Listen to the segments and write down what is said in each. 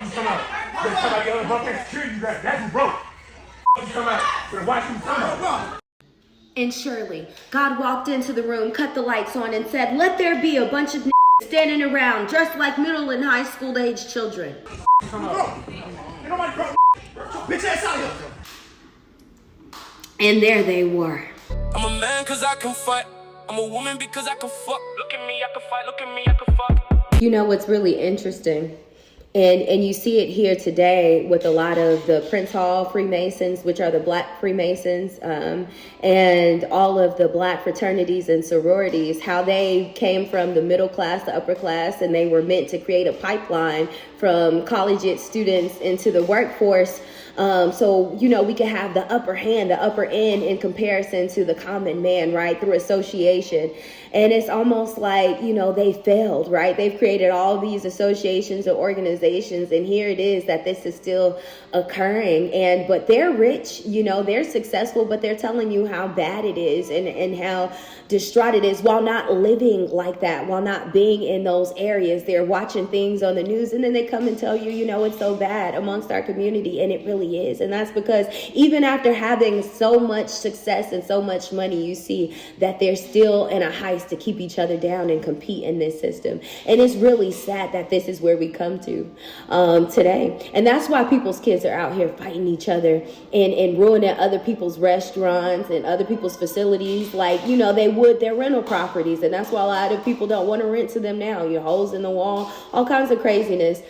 You come out. You come out, your other bucket security, that's who broke. You come out. Better watch who come out. And surely, God walked into the room, cut the lights on, and said, "Let there be a bunch of standing around, dressed like middle and high school age children." Come out. Ain't nobody broke. Bitch ass out here. And there they were. I'm a man cause I can fight. I'm a woman because I can fuck. Look at me, I can fight. Look at me, I can fuck. You know what's really interesting? And you see it here today with a lot of the Prince Hall Freemasons, which are the Black Freemasons, and all of the Black fraternities and sororities, how they came from the middle class, the upper class, and they were meant to create a pipeline from college students into the workforce. So, you know, we could have the upper hand, the upper end in comparison to the common man, right, through association. And it's almost like, you know, they failed, right? They've created all these associations and organizations, and here it is that this is still occurring. But they're rich, you know, they're successful, but they're telling you how bad it is and how distraught it is while not living like that, while not being in those areas. They're watching things on the news, and then they come and tell you, you know, it's so bad amongst our community, and it really is. And that's because even after having so much success and so much money, you see that they're still in a heist to keep each other down and compete in this system. And it's really sad that this is where we come to today. And that's why people's kids are out here fighting each other and ruining other people's restaurants and other people's facilities, like, you know, they would their rental properties. And that's why a lot of people don't want to rent to them now. Your holes in the wall, all kinds of craziness.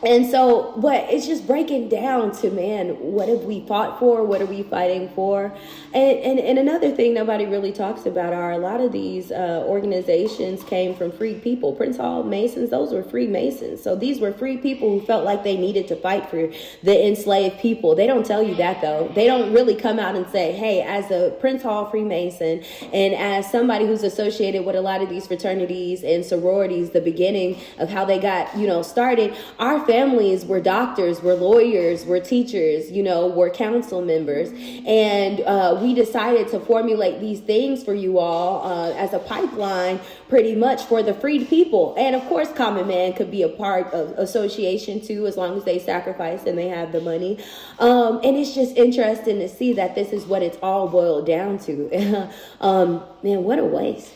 And so, but it's just breaking down to, man, what have we fought for? What are we fighting for? And another thing nobody really talks about are a lot of these organizations came from free people. Prince Hall Masons, those were free Masons. So these were free people who felt like they needed to fight for the enslaved people. They don't tell you that, though. They don't really come out and say, hey, as a Prince Hall Freemason and as somebody who's associated with a lot of these fraternities and sororities, the beginning of how they got, you know, started, our families were doctors, were lawyers, were teachers, you know, were council members. And we decided to formulate these things for you all as a pipeline pretty much for the freed people. And of course, common man could be a part of association too, as long as they sacrifice and they have the money. And it's just interesting to see that this is what it's all boiled down to. Man, what a waste.